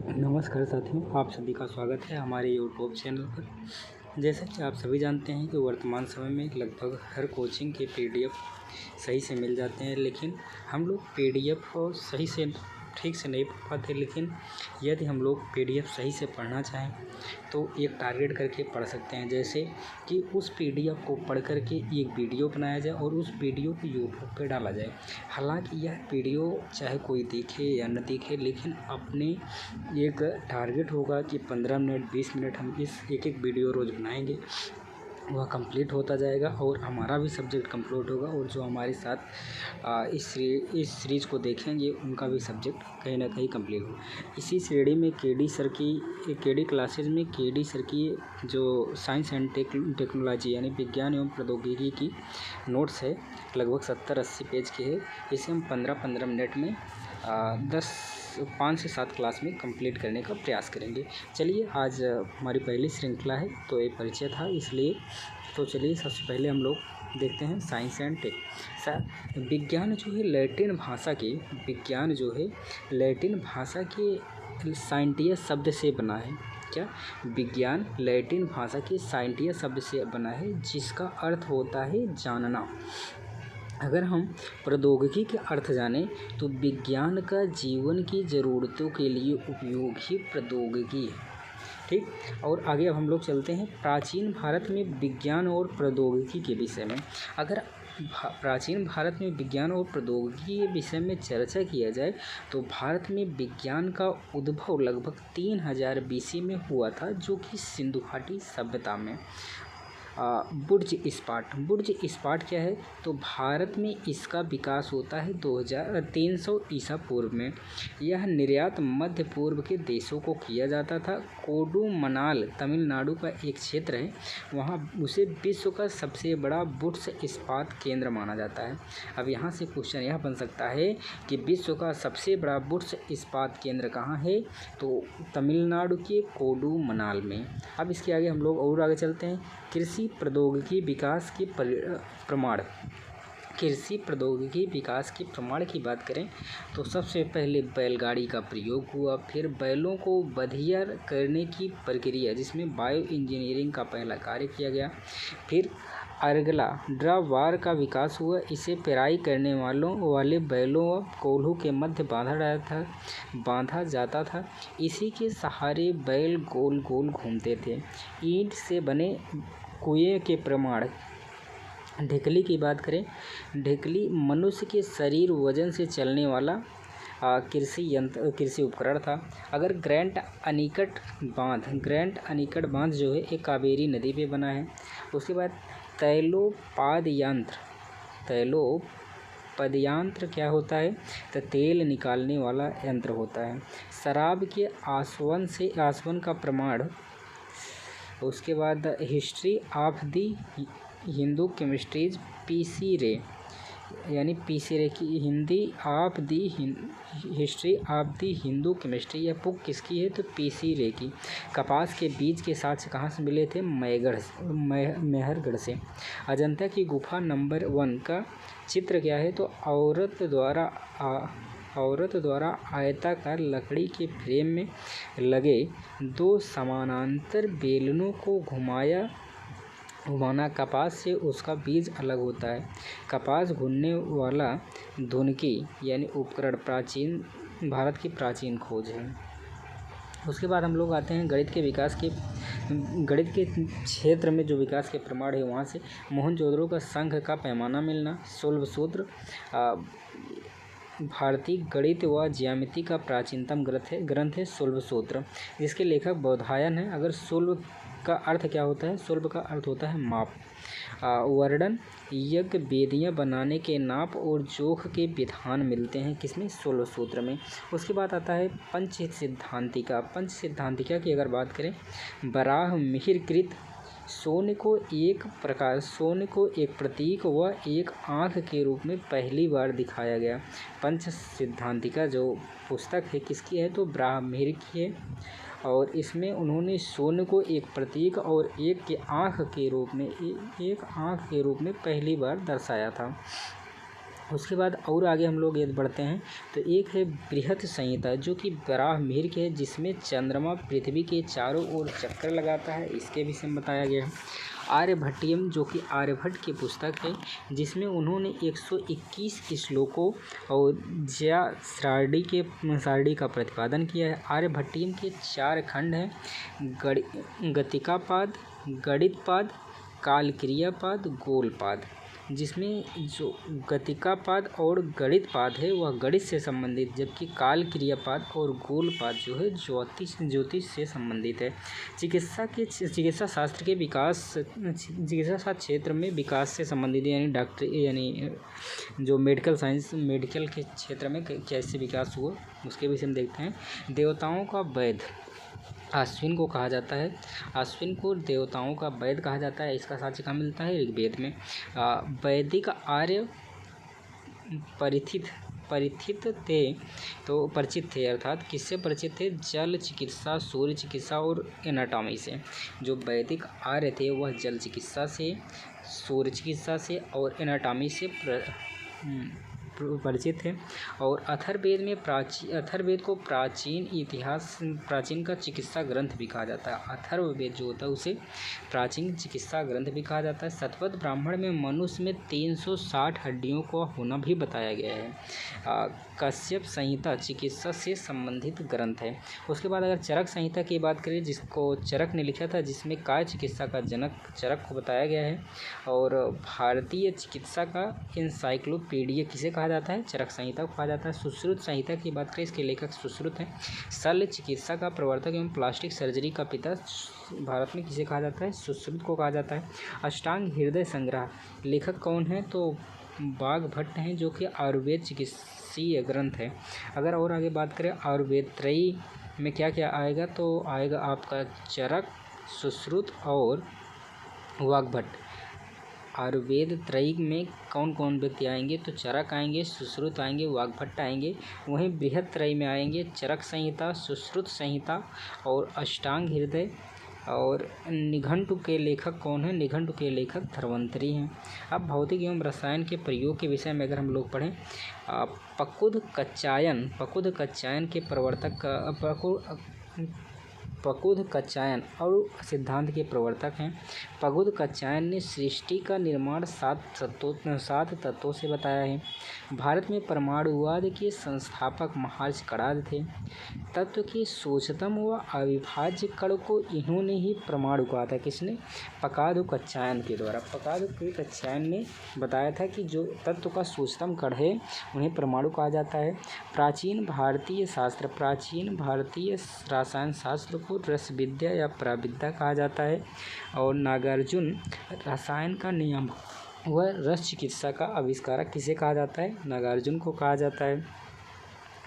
नमस्कार साथियों, आप सभी का स्वागत है हमारे यूट्यूब चैनल पर। जैसा कि आप सभी जानते हैं कि वर्तमान समय में लगभग हर कोचिंग के पीडीएफ सही से मिल जाते हैं, लेकिन हम लोग पीडीएफ को सही से ठीक से नहीं पढ़ पाते। लेकिन यदि हम लोग पीडीएफ सही से पढ़ना चाहें तो एक टारगेट करके पढ़ सकते हैं, जैसे कि उस पीडीएफ को पढ़ करके एक वीडियो बनाया जाए और उस वीडियो को यूट्यूब पे डाला जाए। हालांकि यह वीडियो चाहे कोई देखे या न देखे, लेकिन अपने एक टारगेट होगा कि 15 मिनट 20 मिनट हम इस एक वीडियो रोज़ बनाएंगे, वह कंप्लीट होता जाएगा और हमारा भी सब्जेक्ट कंप्लीट होगा। और जो हमारे साथ इस सीरीज़ को देखेंगे उनका भी सब्जेक्ट कहीं ना कहीं कंप्लीट हो। इसी श्रेणी में केडी क्लासेज में केडी सर की जो साइंस एंड टेक्नोलॉजी यानी विज्ञान एवं प्रौद्योगिकी की नोट्स है, लगभग 70-80 पेज की है। इसे हम 15-15 मिनट में 5 से 7 क्लास में कंप्लीट करने का प्रयास करेंगे। चलिए, आज हमारी पहली श्रृंखला है तो ये परिचय था, इसलिए तो चलिए सबसे पहले हम लोग देखते हैं साइंस एंड टेक। विज्ञान जो है लैटिन भाषा के साइंटियस शब्द से बना है। क्या? विज्ञान लैटिन भाषा के साइंटियस शब्द से बना है, जिसका अर्थ होता है जानना। अगर हम प्रौद्योगिकी के अर्थ जानें तो विज्ञान का जीवन की ज़रूरतों के लिए उपयोगी प्रौद्योगिकी है। ठीक, और आगे अब हम लोग चलते हैं प्राचीन भारत में विज्ञान और प्रौद्योगिकी के विषय में। अगर प्राचीन भारत में विज्ञान और प्रौद्योगिकी के विषय में चर्चा किया जाए तो भारत में विज्ञान का उद्भव लगभग 3000 BC में हुआ था, जो कि सिंधु घाटी सभ्यता में। बुर्ज इस्पाट क्या है? तो भारत में इसका विकास होता है 2300 ईसा पूर्व में। यह निर्यात मध्य पूर्व के देशों को किया जाता था। कोडुमनाल तमिलनाडु का एक क्षेत्र है, वहाँ उसे विश्व का सबसे बड़ा बुर्ज इस्पात केंद्र माना जाता है। अब यहाँ से क्वेश्चन यह बन सकता है कि विश्व का सबसे बड़ा बुर्ज इस्पात केंद्र कहाँ है? तो तमिलनाडु के कोडुमनाल में। अब इसके आगे हम लोग और आगे चलते हैं। कृषि प्रौद्योगिकी विकास के प्रमाण की बात करें तो सबसे पहले बैलगाड़ी का प्रयोग हुआ, फिर बैलों को बधियर करने की प्रक्रिया जिसमें बायो इंजीनियरिंग का पहला कार्य किया गया, फिर अर्गला ड्रावार का विकास हुआ। इसे पेराई करने वाले बैलों व कोल्हू के मध्य बांधा जाता था। इसी के सहारे बैल गोल गोल घूमते थे। ईंट से बने कुएं के प्रमाण। ढिकली की बात करें, ढिकली मनुष्य के शरीर वजन से चलने वाला कृषि उपकरण था। अगर ग्रैंड अनिकट बांध जो है एक कावेरी नदी पे बना है। उसके बाद तैलोपदयंत्र क्या होता है? तो तेल निकालने वाला यंत्र होता है। शराब के आसवन का प्रमाण। उसके बाद history of the Hindu chemistries PC रे की history of the Hindu chemistry, यह बुक किसकी है? तो पीसी रे की। कपास के बीज के साथ कहाँ से मिले थे? मेहरगढ़ से। अजंता की गुफा नंबर 1 का चित्र क्या है? तो औरत द्वारा आयताकार लकड़ी के फ्रेम में लगे 2 समानांतर बेलनों को घुमाना। कपास से उसका बीज अलग होता है। कपास भूनने वाला धुनकी यानी उपकरण भारत की प्राचीन खोज है। उसके बाद हम लोग आते हैं गणित के क्षेत्र में जो विकास के प्रमाण है, वहाँ से मोहनजोदड़ो का संघ का पैमाना मिलना, शोल्ब सूत्र भारतीय गणित व ज्यामिति का प्राचीनतम ग्रंथ है शोल्ब सूत्र, जिसके लेखक बौधायन है। अगर शोल्ब का अर्थ क्या होता है? शोल्ब का अर्थ होता है माप। वर्णन यज्ञ वेदियाँ बनाने के नाप और जोख के विधान मिलते हैं किसमें? शोल्ब सूत्र में। उसके बाद आता है पंच सिद्धांतिका की अगर बात करें, बराह मिहिरकृत सोने को एक प्रतीक व एक आँख के रूप में पहली बार दिखाया गया। पंच सिद्धांतिका जो पुस्तक है किसकी है? तो ब्राह्मण की है, और इसमें उन्होंने सोने को एक प्रतीक और एक आँख के रूप में पहली बार दर्शाया था। उसके बाद और आगे हम लोग यदि बढ़ते हैं तो एक है बृहत संहिता, जो कि बराहमिहिर की है, जिसमें चंद्रमा पृथ्वी के चारों ओर चक्कर लगाता है, इसके विषय में बताया गया है। आर्यभट्टियम, जो कि आर्यभट्ट की पुस्तक है, जिसमें उन्होंने 121 श्लोकों और ज्या सारणी का प्रतिपादन किया है। आर्यभट्टियम के 4 खंड हैं, गतिकापाद, गणितपाद, कालक्रियापाद, गोलपाद, जिसमें जो गतिकापाद और गणितपाद है वह गणित से संबंधित, जबकि काल क्रियापाद और गोलपाद जो है ज्योतिष से संबंधित है। चिकित्सा शास्त्र क्षेत्र में विकास से संबंधित, यानी डॉक्टर यानी जो मेडिकल के क्षेत्र में कैसे विकास हुआ उसके विषय में देखते हैं। देवताओं का वैद्य अश्विन को कहा जाता है। अश्विन को देवताओं का वैद्य कहा जाता है। इसका साक्ष्य कहाँ मिलता है? ऋग्वेद में। वैदिक आर्य परिचित थे, अर्थात किससे परिचित थे? जल चिकित्सा, सूर्य चिकित्सा और एनाटॉमी से। जो वैदिक आर्य थे वह जल चिकित्सा से, सूर्य चिकित्सा से और एनाटॉमी से परिचित है। और अथर्ववेद को प्राचीन का चिकित्सा ग्रंथ भी कहा जाता है। अथर्ववेद जो होता है उसे प्राचीन चिकित्सा ग्रंथ भी कहा जाता है। शतपथ ब्राह्मण में मनुष्य में 360 हड्डियों को होना भी बताया गया है। कश्यप संहिता चिकित्सा से संबंधित ग्रंथ है। उसके बाद अगर चरक संहिता की बात करें, जिसको चरक ने लिखा था, जिसमें काय चिकित्सा का जनक चरक को बताया गया है। और भारतीय चिकित्सा का इंसाइक्लोपीडिया किसे कहा जाता है? चरक संहिता को कहा जाता है। सुश्रुत संहिता की बात करें, इसके लेखक सुश्रुत हैं। शल्य चिकित्सा का प्रवर्तक एवं प्लास्टिक सर्जरी का पिता भारत में किसे कहा जाता है? सुश्रुत को कहा जाता है। अष्टांग हृदय संग्रह लेखक कौन है? तो वाग्भट्ट हैं, जो कि आयुर्वेद चिकित्सीय ग्रंथ है। अगर और आगे बात करें आयुर्वेद त्रयी में क्या क्या आएगा, तो आएगा आपका चरक, सुश्रुत और वाग्भट्ट। आयुर्वेद त्रयी में कौन कौन व्यक्ति आएंगे? तो चरक आएंगे, सुश्रुत आएंगे, वाग्भट्ट आएंगे। वहीं बृहत त्रयी में आएंगे चरक संहिता, सुश्रुत संहिता और अष्टांग हृदय। और निघंटु के लेखक कौन है? निघंटु के लेखक धन्वंतरी हैं। अब भौतिक एवं रसायन के प्रयोग के विषय में अगर हम लोग पढ़ें, पकुद कच्चायन के प्रवर्तक पकुद कच्चायन और सिद्धांत के प्रवर्तक हैं। पकुद कच्चायन ने सृष्टि का निर्माण 7 तत्वों से बताया है। भारत में परमाणुवाद के संस्थापक महर्षि कणाद थे। तत्व के सूक्ष्मतम व अविभाज्य कण को इन्होंने ही परमाणु कहा था। किसने? पकादु कच्चायन के द्वारा। पकादु कच्चायन ने बताया था कि जो तत्व का सूक्ष्मतम कण है उन्हें परमाणु कहा जाता है। प्राचीन भारतीय रसायन शास्त्र को रस विद्या या प्राविद्या कहा जाता है। और नागार्जुन रसायन का नियम व रस चिकित्सा का आविष्कारक किसे कहा जाता है? नागार्जुन को कहा जाता है।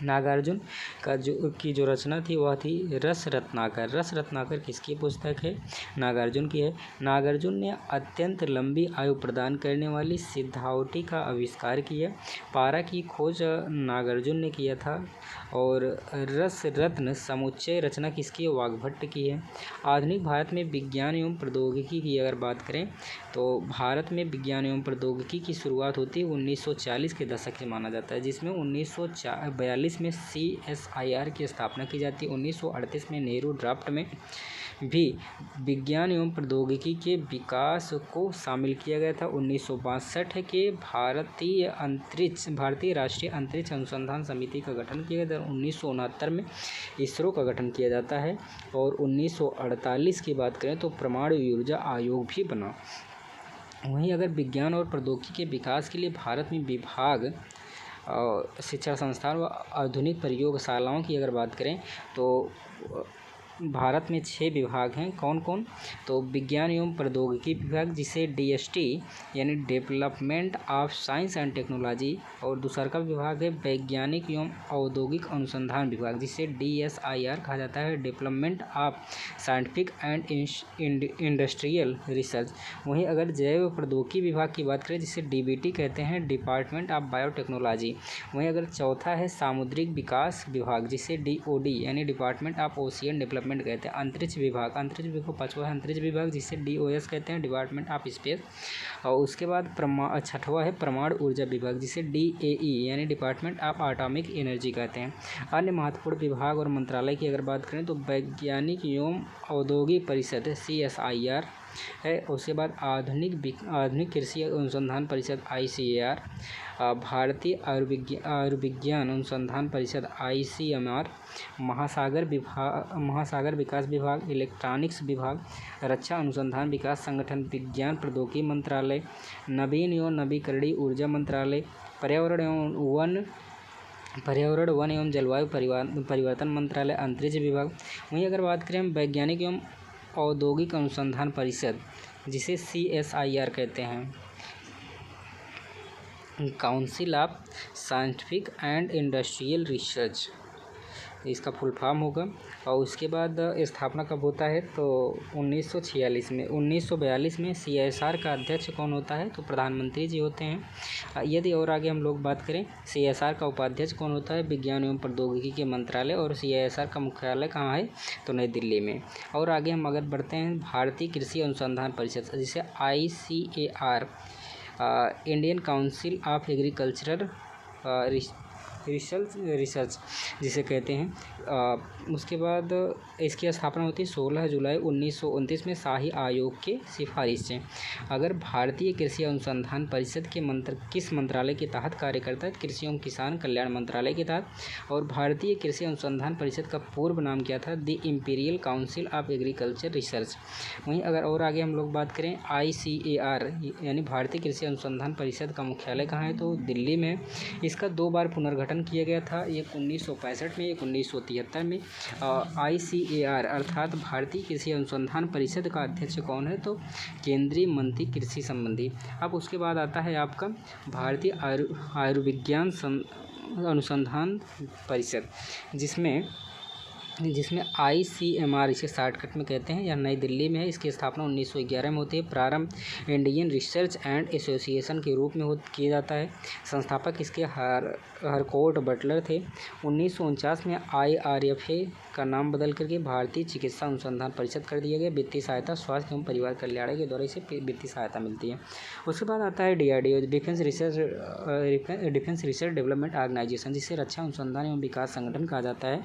नागार्जुन का जो रचना थी वह थी रस रत्नाकर किसकी पुस्तक है? नागार्जुन की है। नागार्जुन ने अत्यंत लंबी आयु प्रदान करने वाली सिद्धावटी का आविष्कार किया। पारा की खोज नागार्जुन ने किया था। और रस रत्न समुच्चय रचना किसकी है? वाग्भट्ट की है। आधुनिक भारत में विज्ञान एवं प्रौद्योगिकी की अगर बात करें, तो भारत में विज्ञान एवं प्रौद्योगिकी की शुरुआत होती है 1940 के दशक से माना जाता है, जिसमें 1942 में CSIR की स्थापना की जाती है। 1938 में नेहरू ड्राफ्ट में भी विज्ञान एवं प्रौद्योगिकी के विकास को शामिल किया गया था। 1962 के भारतीय राष्ट्रीय अंतरिक्ष अनुसंधान समिति का गठन किया गया था। 1969 में इसरो का गठन किया जाता है। और 1948 की बात करें तो परमाणु ऊर्जा आयोग भी बना। वहीं अगर विज्ञान और प्रौद्योगिकी के विकास के लिए भारत में विभाग, शिक्षा संस्थान व आधुनिक प्रयोगशालाओं की अगर बात करें, तो भारत में 6 विभाग हैं। कौन कौन? तो विज्ञान एवं प्रौद्योगिकी विभाग, जिसे DST यानी development of science and technology, और दूसरा का विभाग है वैज्ञानिक एवं औद्योगिक अनुसंधान विभाग, जिसे DSIR कहा जाता है, development of scientific and industrial research. वहीं अगर जैव प्रौद्योगिकी विभाग की बात करें, जिसे DBT कहते हैं, डिपार्टमेंट ऑफ बायोटेक्नोलॉजी। वहीं अगर चौथा है सामुद्रिक विकास विभाग, जिसे DOD यानी department of ocean development department कहते हैं। अंतरिक्ष विभाग को पाँचवा है अंतरिक्ष विभाग, जिसे DOS कहते हैं, डिपार्टमेंट ऑफ स्पेस। और उसके बाद छठवां है परमाणु ऊर्जा विभाग, जिसे DAE यानी डिपार्टमेंट ऑफ एटॉमिक एनर्जी कहते हैं। अन्य महत्वपूर्ण विभाग और मंत्रालय की अगर बात करें तो वैज्ञानिक एवं औद्योगिक परिषद CSIR है। उसके बाद आधुनिक कृषि अनुसंधान परिषद ICAR, भारतीय आयुर्विज्ञान अनुसंधान परिषद ICMR, महासागर विकास विभाग, इलेक्ट्रॉनिक्स विभाग, रक्षा अनुसंधान विकास संगठन, विज्ञान प्रौद्योगिकी मंत्रालय, नवीन एवं नवीकरणीय ऊर्जा मंत्रालय, पर्यावरण वन एवं जलवायु परिवर्तन मंत्रालय, अंतरिक्ष विभाग। वहीं अगर बात करें हम वैज्ञानिक एवं औद्योगिक अनुसंधान परिषद, जिसे CSIR कहते हैं, council of scientific and industrial research, इसका फुल फॉर्म होगा। और उसके बाद स्थापना कब होता है तो 1942 में CSR का अध्यक्ष कौन होता है तो प्रधानमंत्री जी होते हैं। यदि और आगे हम लोग बात करें CSR का उपाध्यक्ष कौन होता है, विज्ञान एवं प्रौद्योगिकी के मंत्रालय, और CSR का मुख्यालय कहाँ है तो नई दिल्ली में। और आगे हम अगर बढ़ते हैं भारतीय कृषि अनुसंधान परिषद, जिसे ICAR, Indian council of agricultural research जिसे कहते हैं। उसके बाद इसकी स्थापना होती है 16 जुलाई 1929 में शाही आयोग के सिफारिश से। अगर भारतीय कृषि अनुसंधान परिषद के किस मंत्रालय के तहत कार्य करता है, कृषि एवं किसान कल्याण मंत्रालय के तहत। और भारतीय कृषि अनुसंधान परिषद का पूर्व नाम क्या था, the imperial council of agriculture research. वहीं अगर और आगे हम लोग बात करें ICAR यानी भारतीय कृषि अनुसंधान परिषद का मुख्यालय कहाँ है तो दिल्ली में। इसका 2 बार पुनर्गठन किया गया था, एक 1965 में, एक 1973 में। ICAR अर्थात भारतीय कृषि अनुसंधान परिषद का अध्यक्ष कौन है तो केंद्रीय मंत्री कृषि संबंधी। अब उसके बाद आता है आपका भारतीय आयुर्विज्ञान अनुसंधान परिषद, जिसमें ICMR इसे शॉर्टकट में कहते हैं। यह नई दिल्ली में है। इसकी स्थापना 1911 में होती है। प्रारंभ इंडियन रिसर्च एंड एसोसिएशन के रूप में किया जाता है। संस्थापक इसके हरकोर्ट बटलर थे। 1949 में IRFA का नाम बदल करके भारतीय चिकित्सा अनुसंधान परिषद कर दिया गया। वित्तीय सहायता स्वास्थ्य एवं परिवार कल्याण के द्वारा इसे वित्तीय सहायता मिलती है। उसके बाद आता है DRDO, defence research development organisation, जिसे रक्षा अनुसंधान एवं विकास संगठन कहा जाता है।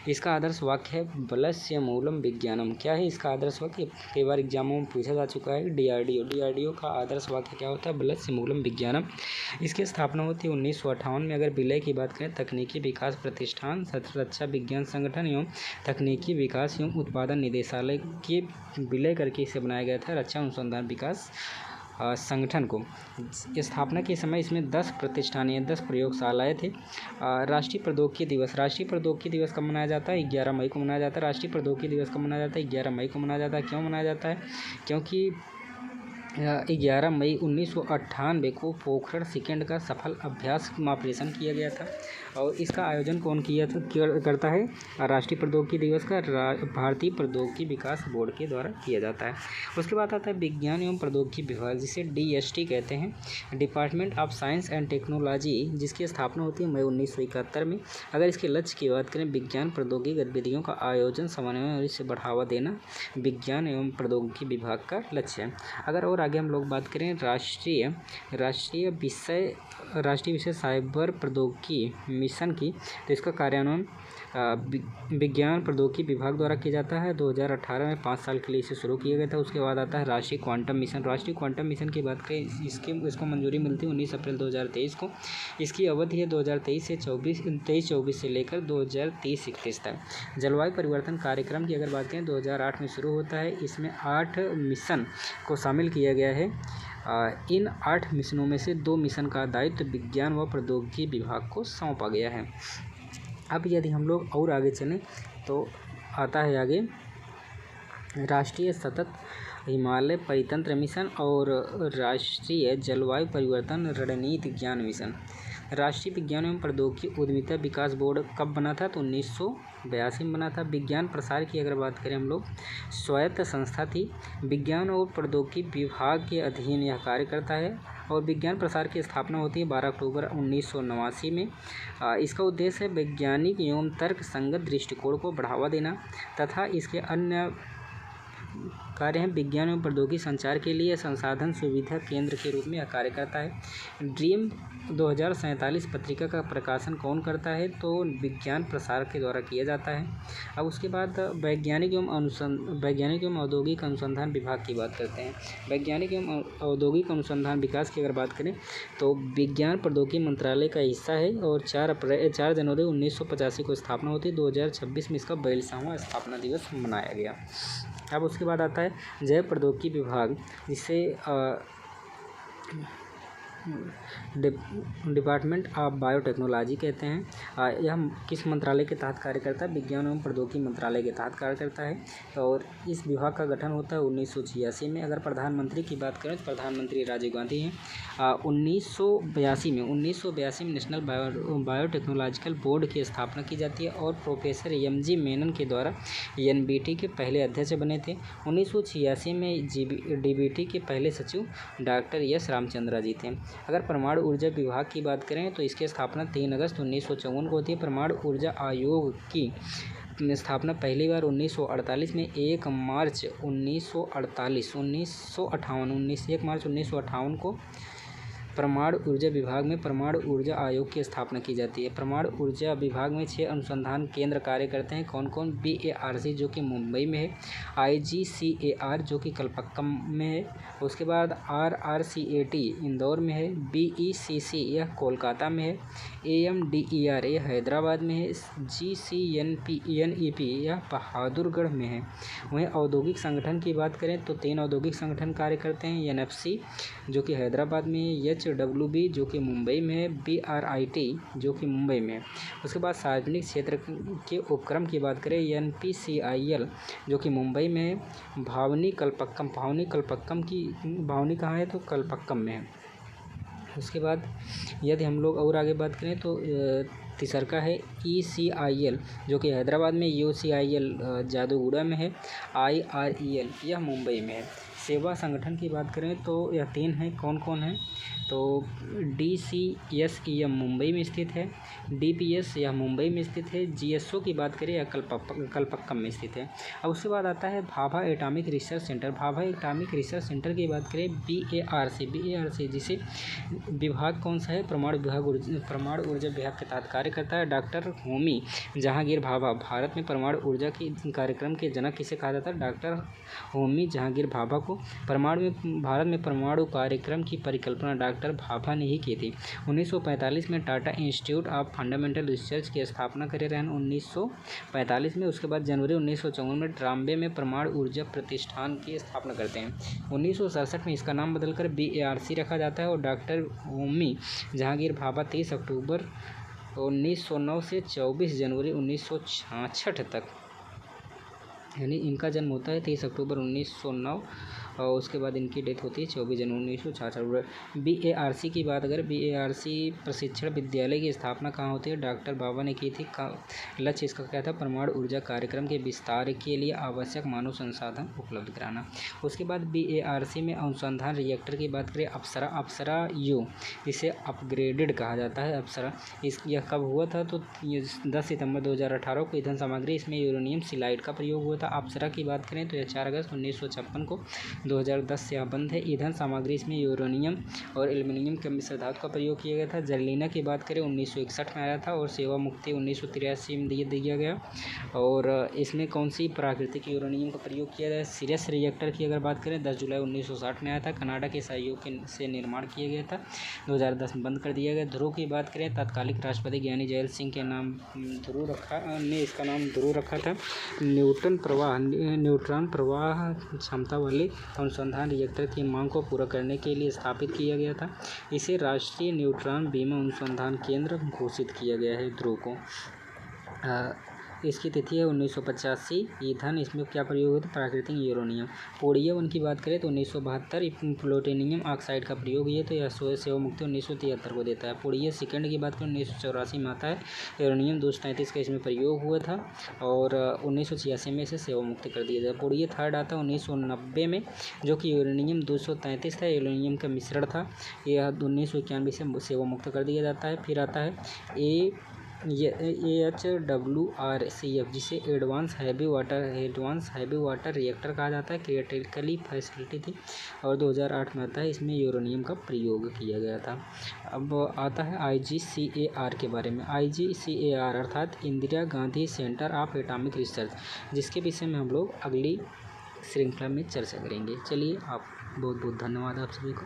इसका आदर्श वाक्य है बलस्य मूलम विज्ञानम। क्या है इसका आदर्श वाक्य, कई बार एग्जामों में पूछा जा चुका है। DRDO का आदर्श वाक्य क्या होता है, बलस्य मूलम विज्ञानम। इसकी स्थापना होती है 1958 में। अगर विलय की बात करें, तकनीकी विकास प्रतिष्ठान, रक्षा विज्ञान संगठन एवं तकनीकी विकास एवं उत्पादन निदेशालय के विलय करके इसे बनाया गया था रक्षा अनुसंधान विकास संगठन को। स्थापना के समय इसमें 10 प्रतिष्ठान या 10 प्रयोगशालाएँ थे। राष्ट्रीय प्रौद्योगिकी दिवस कब मनाया जाता है, 11 मई को मनाया जाता है। राष्ट्रीय प्रौद्योगिकी दिवस कब मनाया जाता है, 11 मई को मनाया जाता है। क्यों मनाया जाता है, क्योंकि 11 मई 1998 को पोखरण सेकंड का सफल अभ्यास ऑपरेशन किया गया था। और इसका आयोजन कौन करता है, राष्ट्रीय प्रौद्योगिकी दिवस का भारतीय प्रौद्योगिकी विकास बोर्ड के द्वारा किया जाता है। उसके बाद आता है विज्ञान एवं प्रौद्योगिकी विभाग, जिसे DST कहते हैं, department of science and technology, जिसकी स्थापना होती है मई 1971 में। अगर इसके लक्ष्य की बात करें, विज्ञान प्रौद्योगिकी गतिविधियों का आयोजन, समन्वय और इसे बढ़ावा देना विज्ञान एवं प्रौद्योगिकी विभाग का लक्ष्य है। अगर और आगे हम लोग बात करें राष्ट्रीय विषय साइबर प्रौद्योगिकी मिशन की, तो इसका कार्यान्वयन विज्ञान प्रौद्योगिकी विभाग द्वारा किया जाता है। 2018 में 5 साल के लिए इसे शुरू किया गया था। उसके बाद आता है राष्ट्रीय क्वांटम मिशन की बात करें, इसको मंजूरी मिलती है 19 अप्रैल 2023 को। इसकी अवधि है 2023 से 24 से लेकर 2030-31 तक। जलवायु परिवर्तन कार्यक्रम की अगर बात करें 2008 में शुरू होता है। इसमें 8 मिशन को शामिल किया गया है। इन 8 मिशनों में से 2 मिशन का दायित्व विज्ञान व प्रौद्योगिकी विभाग को सौंपा गया है। अब यदि हम लोग और आगे चलें तो आता है आगे राष्ट्रीय सतत हिमालय परितंत्र मिशन और राष्ट्रीय जलवायु परिवर्तन रणनीति ज्ञान मिशन। राष्ट्रीय विज्ञान एवं प्रौद्योगिकी उद्यमिता विकास बोर्ड कब बना था? तो 1982 में बना था। विज्ञान प्रसार की अगर बात करें हम लोग, स्वायत्त संस्था थी, विज्ञान और प्रौद्योगिकी विभाग के अधीन यह कार्य करता है और विज्ञान प्रसार की स्थापना होती है 12 अक्टूबर 1989 में। इसका उद्देश्य है वैज्ञानिक एवं तर्क संगत दृष्टिकोण को बढ़ावा देना तथा इसके अन्य कार्य हैं विज्ञान एवं प्रौद्योगिकी संचार के लिए संसाधन सुविधा केंद्र के रूप में यह कार्य करता है। ड्रीम 2047 पत्रिका का प्रकाशन कौन करता है? तो विज्ञान प्रसार के द्वारा किया जाता है। अब उसके बाद वैज्ञानिक एवं औद्योगिक अनुसंधान विभाग की बात करते हैं। वैज्ञानिक एवं औद्योगिक अनुसंधान विकास की अगर बात करें तो विज्ञान प्रौद्योगिकी मंत्रालय का हिस्सा है और 4 जनवरी 1985 को स्थापना होती है। 2026 में इसका 42वां स्थापना दिवस मनाया गया। अब उसके बाद आता है जैव प्रौद्योगिकी विभाग, जिसे डिपार्टमेंट ऑफ बायोटेक्नोलॉजी कहते हैं। यह किस मंत्रालय के तहत कार्य करता है? विज्ञान एवं प्रौद्योगिकी मंत्रालय के तहत कार्य करता है और इस विभाग का गठन होता है 1986 में। अगर प्रधानमंत्री की बात करें तो प्रधानमंत्री राजीव गांधी हैं। 1982 में नेशनल बायोटेक्नोलॉजिकल बोर्ड की स्थापना की जाती है और प्रोफेसर MG मेनन के द्वारा NBT के पहले अध्यक्ष बने थे। 1986 में DBT के पहले सचिव डॉक्टर S रामचंद्रा जी थे। अगर परमाणु ऊर्जा विभाग की बात करें तो इसकी स्थापना 3 अगस्त 1954 को होती है। परमाणु ऊर्जा आयोग की स्थापना पहली बार 1948 में 1 मार्च 1958 को परमाणु ऊर्जा विभाग में परमाणु ऊर्जा आयोग की स्थापना की जाती है। परमाणु ऊर्जा विभाग में 6 अनुसंधान केंद्र कार्य करते हैं। कौन कौन? BARC जो कि मुंबई में है, IGCAR जो कि कलपक्कम में है, उसके बाद RRCAT इंदौर में है, BECC यह कोलकाता में है, AMDER यह हैदराबाद में है, GCNEP यह बहादुरगढ़ में है। वहीं औद्योगिक संगठन की बात करें तो 3 औद्योगिक संगठन कार्य करते हैं। NFC जो कि हैदराबाद में है, HWB जो कि मुंबई में है, BRIT जो कि मुंबई में है। उसके बाद सार्वजनिक क्षेत्र के उपक्रम की बात करें, NPCIL जो कि मुंबई में है, भावनी कलपक्कम कहाँ है? तो कलपक्कम में है। उसके बाद यदि हम लोग और आगे बात करें तो तीसरा है ECIL जो कि हैदराबाद में, UCIL जादूगुड़ा में है, IREL यह मुंबई में है। सेवा संगठन की बात करें तो यह 3 हैं। कौन कौन है? तो DCSEM मुंबई में स्थित है, DPS यह मुंबई में स्थित है, GSO की बात करें यह कलपक्कम में स्थित है। अब उसके बाद आता है Bhabha atomic research centre. Bhabha atomic research centre की बात करें BARC जिसे विभाग कौन सा है? परमाणु ऊर्जा विभाग के तहत कार्य करता है। डॉक्टर होमी जहांगीर भाभा, भारत में परमाणु ऊर्जा की कार्यक्रम के जनक किसे कहा जाता है? डॉक्टर होमी जहांगीर भाभा को। भारत में परमाणु कार्यक्रम की परिकल्पना डॉक्टर भाभा ने ही की थी। 1945 में Tata institute of fundamental research की स्थापना करे रहे 1945 में। उसके बाद जनवरी 1954 में ट्राम्बे में परमाणु ऊर्जा प्रतिष्ठान की स्थापना करते हैं। 1967 में इसका नाम बदलकर BARC रखा जाता है और डॉक्टर होमी जहांगीर भाभा 23 अक्टूबर 1909 से 24 जनवरी 1966 तक, यानी इनका जन्म होता है 23 अक्टूबर 1909 और उसके बाद इनकी डेथ होती है 24 जनवरी 1966। BARC की बात अगर BARC प्रशिक्षण विद्यालय की स्थापना कहाँ होती है? डॉक्टर बाबा ने की थी। लक्ष्य इसका क्या था? परमाणु ऊर्जा कार्यक्रम के विस्तार के लिए आवश्यक मानव संसाधन उपलब्ध कराना। उसके बाद BARC में अनुसंधान रिएक्टर की बात करें, अप्सरा U जिसे अपग्रेडेड कहा जाता है। अप्सरा यह कब हुआ था? तो 10 सितंबर 2018 को ईंधन सामग्री इसमें यूरेनियम सिलाइड का प्रयोग हुआ था। अप्सरा की बात करें तो यह 4 अगस्त 1956 को 2010 से यह बंद है। ईंधन सामग्री इसमें यूरेनियम और एल्युमिनियम के मिश्र धातु का प्रयोग किया गया था। जर्लिना की बात करें 1961 में आया था और सेवा मुक्ति 1983 में दिया गया। और इसमें कौन सी प्राकृतिक यूरेनियम का प्रयोग किया गया? सीरियस रिएक्टर की अगर बात करें 10 जुलाई 1960 में आया था। कनाडा के सहयोग से निर्माण किया गया था, 2010 में बंद कर दिया गया। ध्रुव की बात करें, तत्कालिक राष्ट्रपति ज्ञानी जैल सिंह के नाम इसका नाम ध्रुव रखा था। न्यूट्रॉन प्रवाह क्षमता वाले अनुसंधान रिएक्टर की मांग को पूरा करने के लिए स्थापित किया गया था। इसे राष्ट्रीय न्यूट्रॉन बीमा अनुसंधान केंद्र घोषित किया गया है ध्रुव को। इसकी तिथि है 1985। ईंधन इसमें क्या प्रयोग होता है? प्राकृतिक यूरेनियम। पोडियम की बात करें तो 1972। प्लूटोनियम ऑक्साइड का प्रयोग ये तो यह सेवा मुक्ति 1973 को देता है। पोडियम सेकंड की बात करें 1984 में आता है। यूरेनियम 233 का इसमें प्रयोग हुआ था और 1986 में इसे सेवा मुक्त कर दिया जाए। पोडियम थर्ड आता है 1990 में, जो कि यूरेनियम 233 था, यूरेनियम का मिश्रण था। यह 1991 से सेवा मुक्त कर दिया जाता है। फिर आता है AHWRCF, जिसे एडवांस हैवी वाटर रिएक्टर कहा जाता है। क्रिटिकली फैसिलिटी थी और 2008 में आता है। इसमें यूरेनियम का प्रयोग किया गया था। अब आता है IGCAR के बारे में। IGCAR अर्थात Indira Gandhi centre of atomic research, जिसके विषय में हम लोग अगली श्रृंखला में चर्चा करेंगे। चलिए, आप बहुत बहुत धन्यवाद आप सभी को।